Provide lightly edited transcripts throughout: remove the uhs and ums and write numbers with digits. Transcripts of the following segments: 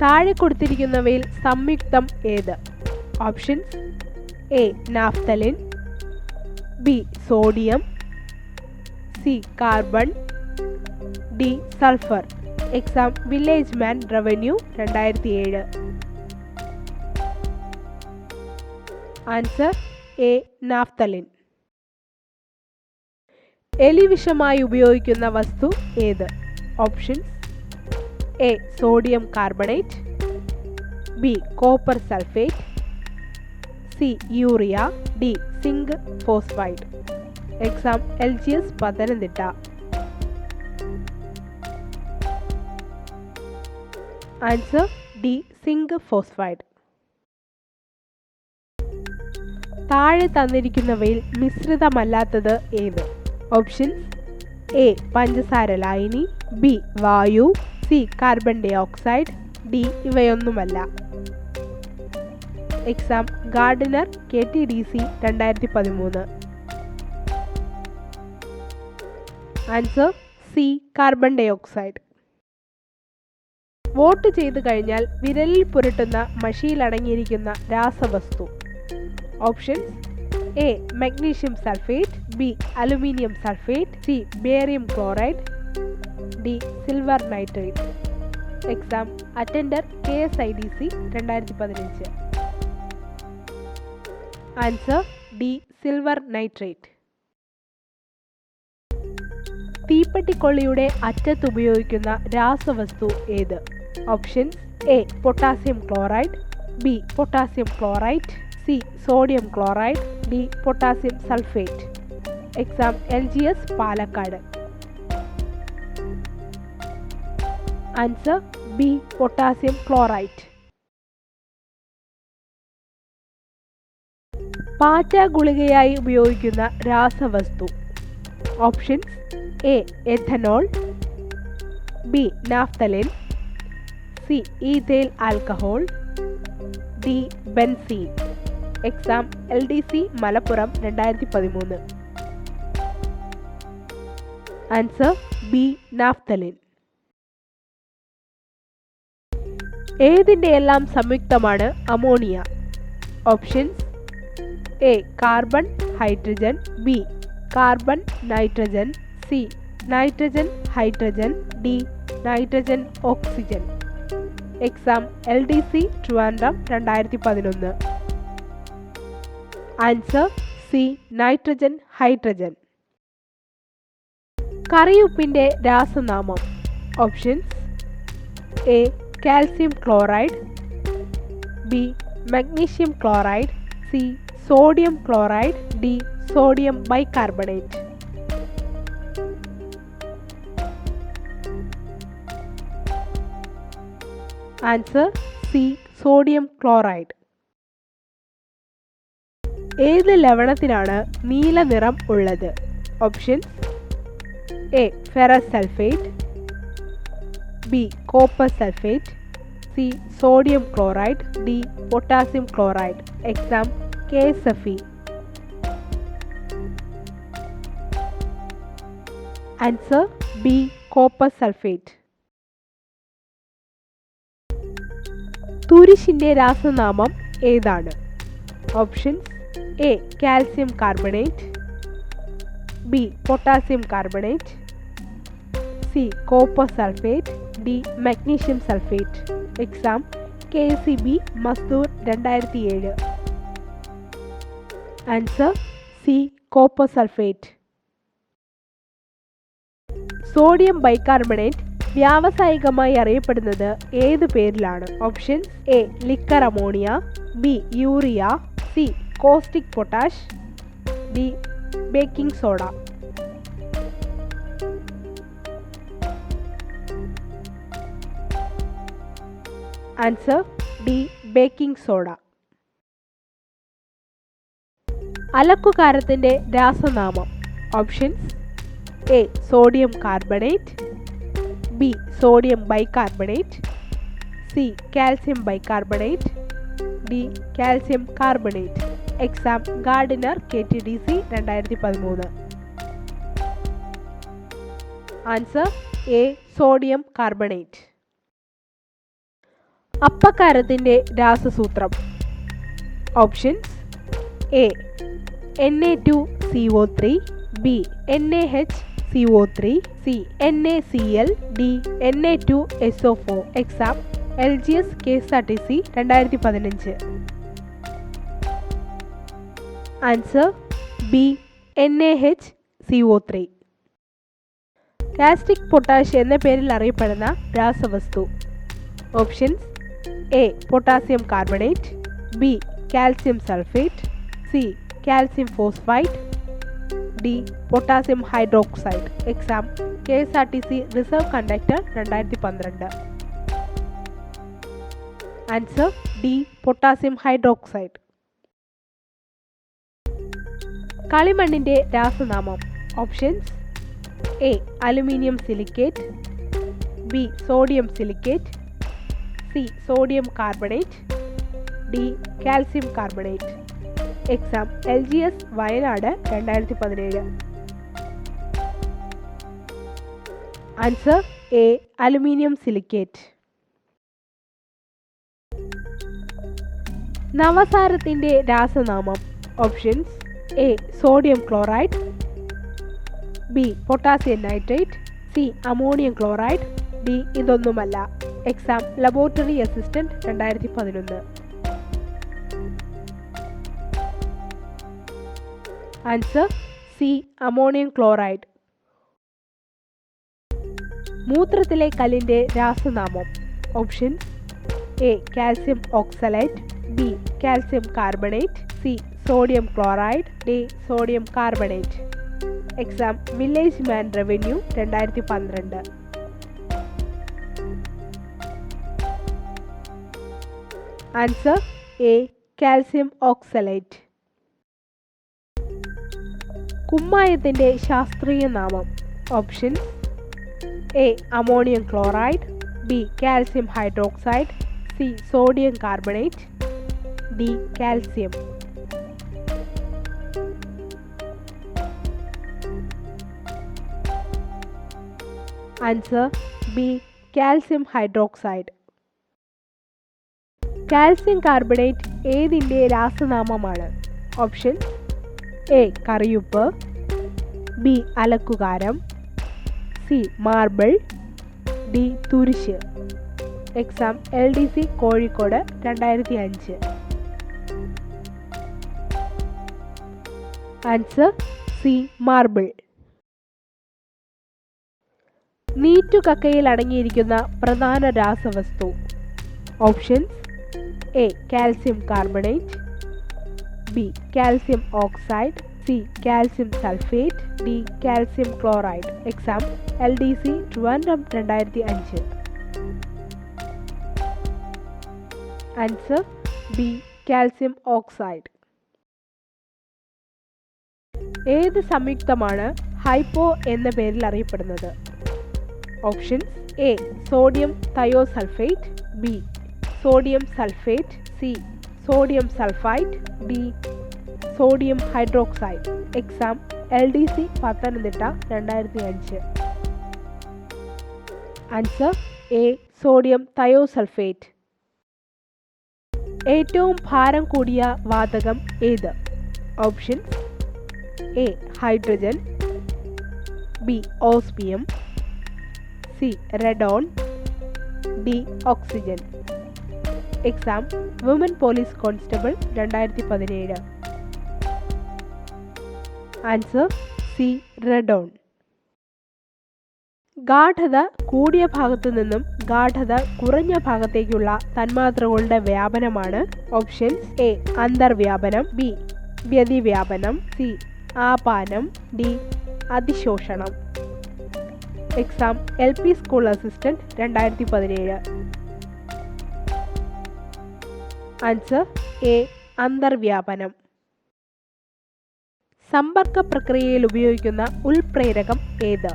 താഴെ കൊടുത്തിരിക്കുന്നവയിൽ സംയുക്തം ഏത്? Options: A naphthalene, B sodium, C carbon, D sulphur. Exam village man revenue 2007. Answer: A naphthalene. എലിവിഷമായി ഉപയോഗിക്കുന്ന വസ്തു ഏത്? Options: A sodium carbonate, B copper sulphate, C urea, D zinc phosphide. Exam LGS Pathanamthitta. Answer: D zinc phosphide. താഴെ തന്നിരിക്കുന്നവയിൽ മിശ്രിതമല്ലാത്തത് ഏത്? Options: A പഞ്ചസാര ലായനി, B വായു, C carbon dioxide, D ഇവയൊന്നുമല്ല. Exam gardener KTDC 2013. Answer: C carbon dioxide. Vote ചെയ്തു കഴിഞ്ഞാൽ വിരലിൽ പുരട്ടുന്ന മഷിയിൽ അടങ്ങിയിരിക്കുന്ന രാസവസ്തു. Options: A magnesium sulphate, B aluminium sulphate, C barium chloride, D silver nitrate. Exam attender KSIDC 2015. Answer: D silver nitrate. തീപ്പെട്ടിക്കൊള്ളിയുടെ അറ്റത്ത് ഉപയോഗിക്കുന്ന രാസവസ്തു ഏത്? Options: A potassium chloride, B potassium chlorite, C sodium chloride, D potassium sulphate. Exam LGS Palakkad. Answer: B potassium chlorite. പാറ്റ ഗുളികയായി ഉപയോഗിക്കുന്ന രാസവസ്തു. Options: A ethanol, B naphthalene, C ethyl alcohol, D benzene. Exam LDC Malappuram 2013. Answer: B naphthalene. ഏതിൻ്റെ എല്ലാം സംയുക്തമാണ് ammonia? Options: A carbon hydrogen, B carbon nitrogen, C nitrogen hydrogen, D nitrogen oxygen. Exam LDC Trivandrum 2011. Answer: C nitrogen hydrogen. കറിയുപ്പിൻ്റെ രാസനാമം. Options: A calcium chloride, B magnesium chloride, C sodium chloride, D sodium bicarbonate. Answer: C sodium chloride. ഏത് ലവണത്തിനാണ് നീല നിറം ഉള്ളത്? Options: A ferrous sulphate, B copper sulphate, C sodium chloride, D potassium chloride. Exam KSFE. Answer: B copper sulphate. തുരിശിൻ്റെ രാസനാമം ഏതാണ്? Options: A calcium carbonate, B potassium carbonate, C copper sulphate, D magnesium sulphate. Exam KCB മസ്ദൂർ 2007. Answer: C copper sulphate. Sodium bicarbonate വ്യാവസായികമായി അറിയപ്പെടുന്നത് ഏത് പേരിലാണ്? Options: A liquor ammonia, B urea, C caustic potash, D baking soda. Answer: D baking soda. അലക്കുകാരത്തിൻ്റെ രാസനാമം. Options: A sodium carbonate, B sodium bicarbonate, C calcium bicarbonate, D calcium carbonate. Exam gardener KTDC 2013. Answer: A sodium carbonate. അപ്പക്കാരത്തിൻ്റെ രാസസൂത്രം. Options: A Na2CO3, B NaHCO3, C NaCl, D Na2SO4. Exam LGS KSRTC 2015. Answer B NaHCO3. Caustic potash എന്ന പേരിൽ അറിയപ്പെടുന്ന രാസവസ്തു. Options: A potassium carbonate, B calcium sulphate, C calcium phosphide, D potassium hydroxide. Exam KSRTC reserve conductor 2012. Answer D potassium hydroxide. കളിമണ്ണിൻ്റെ രാസനാമം. Options: A aluminium silicate, B sodium silicate, C sodium carbonate, D calcium carbonate. Exam LGS Wayanad 2017. Answer A aluminium silicate. നവസാരത്തിൻ്റെ രാസനാമം. Options: A sodium chloride, B potassium nitrate, C ammonium chloride, D ഇതൊന്നുമല്ല. Exam laboratory assistant 2011. Answer C ammonium chloride. മൂത്രത്തിലെ കല്ലിൻ്റെ രാസനാമം. Options: A calcium oxalate, B calcium carbonate, C sodium chloride, D sodium carbonate. Exam village man revenue 2012. Answer A calcium oxalate. കുമ്മായത്തിൻ്റെ ശാസ്ത്രീയ നാമം. Options: A ammonium chloride, B calcium hydroxide, C sodium carbonate, D calcium. Answer B calcium hydroxide. Calcium carbonate ഏതിൻ്റെ രാസനാമമാണ്? Option: A കറിയുപ്പ്, B അലക്കുകാരം, C marble, D തുരിശ്. Exam LDC Kozhikode 2005. Answer C marble. നീറ്റുകക്കയിൽ അടങ്ങിയിരിക്കുന്ന പ്രധാന രാസവസ്തു. Options: A calcium carbonate, B calcium oxide, C calcium sulphate, D calcium chloride. Exam LDC Trivandrum 2005. Answer B calcium oxide. ഏത് സംയുക്തമാണ് ഹൈപ്പോ എന്ന പേരിൽ അറിയപ്പെടുന്നത്? Options: A sodium thiosulphate, B sodium sulphate, C sodium sulphide, D sodium hydroxide. Exam LDC Pathanamthitta 2005. Answer A sodium thiosulphate. ഏറ്റവും ഭാരം കൂടിയ വാതകം ഏത്? Options: A hydrogen, B osmium, C radon, D oxygen. Exam woman police constable 2017. Answer C radon. ഗാഢത കൂടിയ ഭാഗത്തു നിന്നും ഗാഢത കുറഞ്ഞ ഭാഗത്തേക്കുള്ള തന്മാത്രകളുടെ വ്യാപനമാണ്. ഓപ്ഷൻസ്: എ അന്തർവ്യാപനം, ബി വ്യതിവ്യാപനം, സി ആപാനം, ഡി അതിശോഷണം. Exam LP school assistant 2017. Answer A അന്തർവ്യാപനം. സമ്പർക്ക പ്രക്രിയയിൽ ഉപയോഗിക്കുന്ന ഉൽപ്രേരകം ഏത്?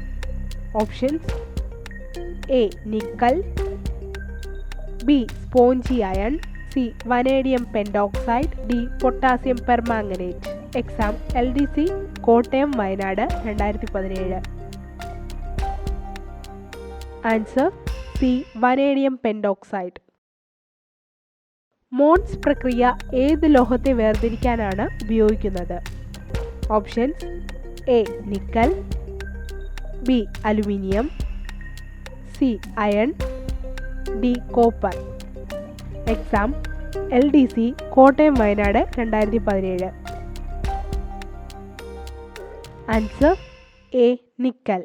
Options: A nickel, B spongy iron, C vanadium pentoxide, D potassium permanganate. Exam LDC Kottayam Wayanad 2017. Answer C vanadium pentoxide. Mons പ്രക്രിയ ഏത് ലോഹത്തെ വേർതിരിക്കാനാണ് ഉപയോഗിക്കുന്നത്? Options: A nickel, B aluminium, C iron, D copper. Exam LDC Kottayam Wayanad 2017. Answer A nickel.